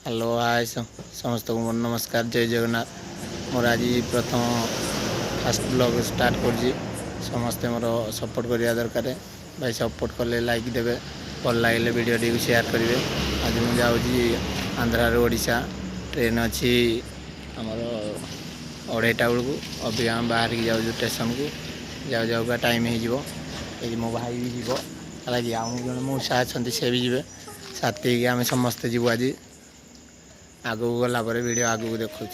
Hello hi समस्त को मोर नमस्कार जय जगन्नाथ मोर आज प्रथम फास्ट ब्लॉग स्टार्ट कर समस्ते मोर सपोर्ट करिया दरकार भाई सपोर्ट कले लाइक देवे भल लगे वीडियो टी शेयर करेंगे। आज मुझे जाऊँगी आंध्रा ओडिशा ट्रेन अच्छी आमर 2:30 बेलू अभी आम बाहर की जाऊँ स्टेशन को जाऊ जाऊका टाइम हो मो भाई भी जीव है आम जन मौसा अच्छा सी भी जी साथ आम समस्ते जीव आज आगू गला वीडियो आगू देखु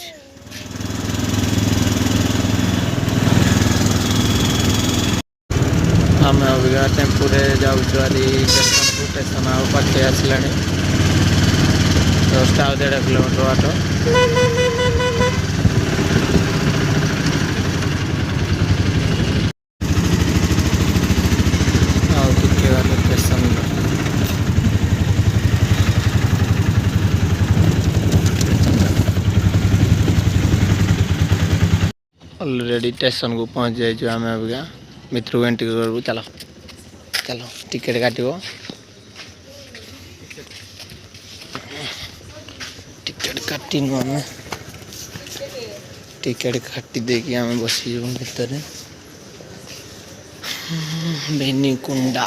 आम अबिका टेम्पू जाऊँ स्टेशन पाखे आसला 10.5 किलोमीटर बाट ऑलरेडी स्टेशन को पहुंच जाइए आम अबिका मित्र एंट्री करूँ चलो चलो टिकेट काट टिकेट काटनु आम टिकेट काटी देकी आम बसी भितर बेनीकुंडा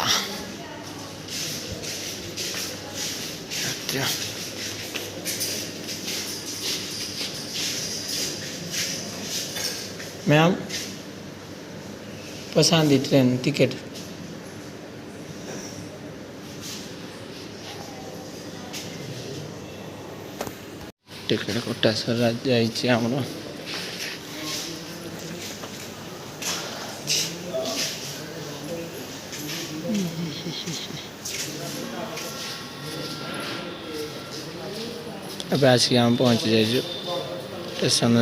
मैम पसंद ट्रेन टिकेट टिकेट कटा सर जामर अब आसिक आम पहुँची जाइए स्टेशन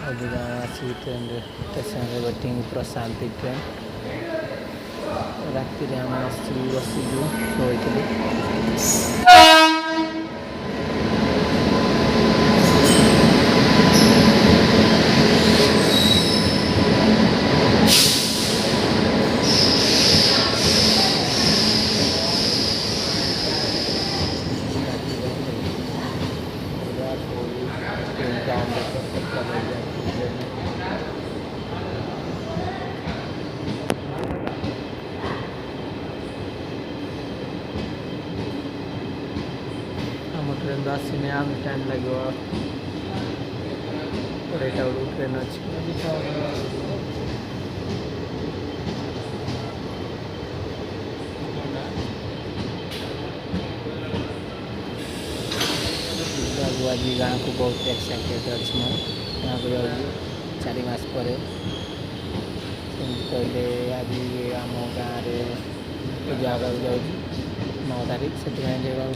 आसिक train station waiting Prashanti train राति आम बसलु शोलु ट्रेन तो आसने आम टाइम लगे 2:30 बेलू ट्रेन अच्छी आज गाँव को बहुत एक्साइटेड अच्छी गाँव को जाऊँ 4 मास पर कहले आज आम गाँव में जगह जाऊँ 9 तारीख से जगह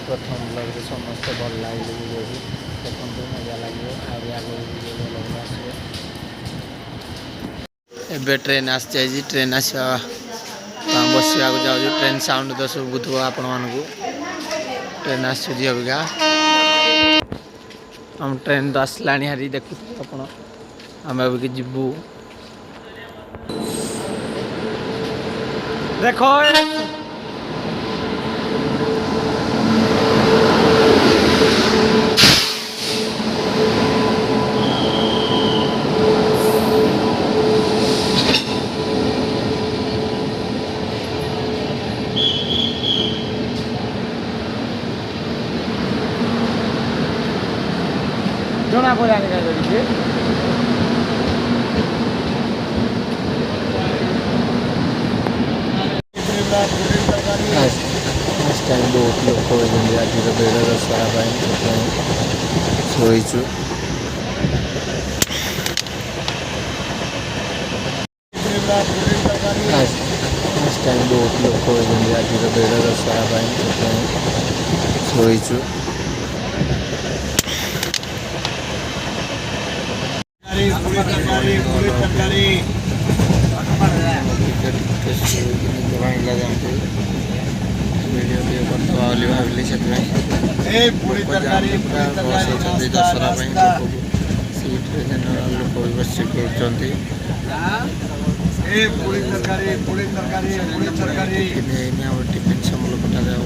प्रथम ब्लॉग समस्त भल लगे वीडियो देखो मजा लगे आगे ट्रेन आस ट्रेन आसा बसवा जाऊँ ट्रेन साउंड तो शुभुव आपण मानू ट्रेन आसुची अबिका हम ट्रेन तो आसला हारी देखु आप आम अबिक जीवु देखो ଜଣା ପଡ଼ିଲାନି କାହିଁକି କିଛି ବହୁତ ଲୋକ ହେଉଛନ୍ତି ଆଜିର ଭିଡ଼ ଦଶହରା ପାଇଁ ସେଥିପାଇଁ ଶୋଇଛୁ। ବହୁତ ଲୋକ ହେଉଛନ୍ତି ଆଜିର ଭିଡ଼ ଦଶହରା ପାଇଁ ସେଥିପାଇଁ ଶୋଇଛୁ। ଭିଡ଼ିଓ ଟିକେ କରିଦେବା ବୋଲି ଭାବିଲି ସେଥିପାଇଁ ଦଶହରା ପାଇଁ ଲୋକକୁ ସିଟ୍ରେ ଜେନେରାଲ ଲୋକ ବି ବସି କରୁଛନ୍ତି। ହେଇନି ଆଉ ଟିଫିନ୍ ସମଲ କଟାରେ ହବ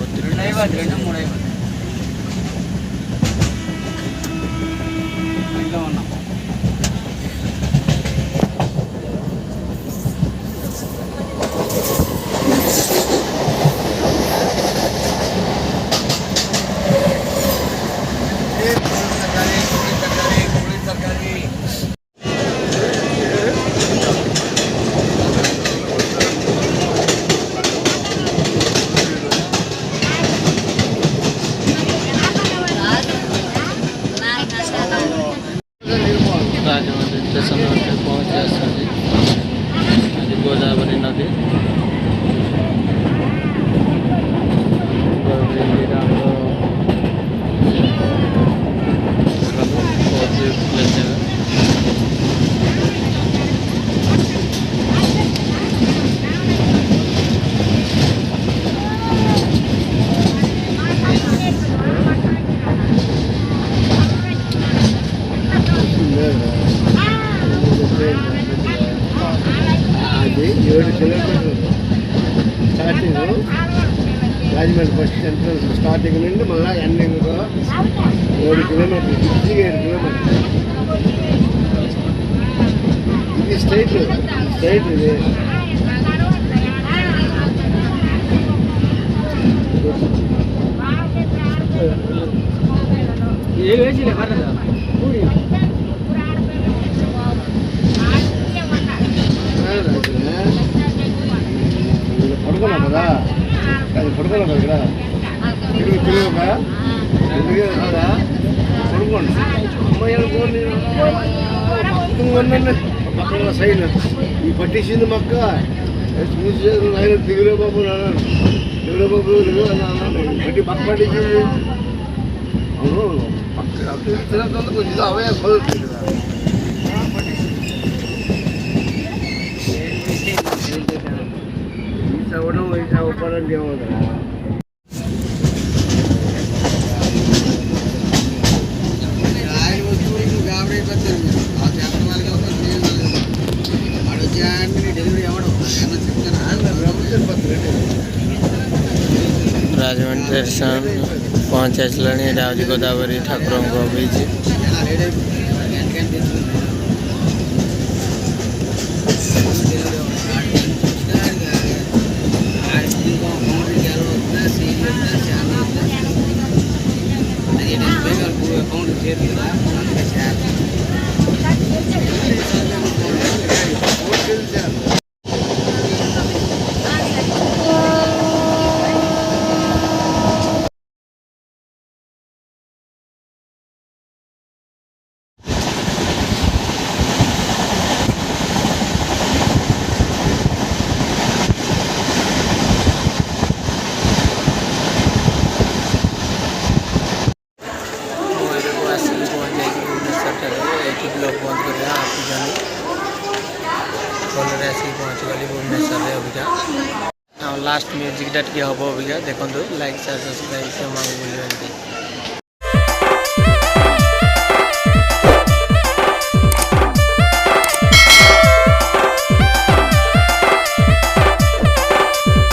राजमंदिर स्टेशन पहुँच आसती आज गोदावरी नदी రాజమండ్రి బస్ సెంట్రల్ స్టార్టింగ్ నుండి మళ్ళీ ఎండింగ్ 7 కిలోమీటర్లు 7 కిలోమీటర్లు ఇది స్ట్రైట్ ఇది ఏ వేసిలే పర్లేదా పడుకున్నా కదా అది పడుకున్నా కదా ఇక్కడ తిరుగుగా పడుకోండి అమ్మాయి అనుకోండి పక్కన సైడ్ ఈ పట్టించింది మొక్క చూసి ఆయన దిగులే బాబు అన్నాను దిగులే బాబు అన్నాను పట్టి పక్క పట్టించింది అవును పక్క కొంచెం అవయా కుదురుతుంది కదా చవడం వయసు అవ్వడానికి ఏమవుతుందా राजमंड्री स्टेशन पहुँच आज गोदावरी ठाकुर बीच ब्लॉग बंद कर भलरे आसिक पहुँच गली भुवनेश्वर अबिका लास्ट म्यूजिकटा टी हम अबिका देखो लाइक शेयर सब्सक्राइब से बुझे।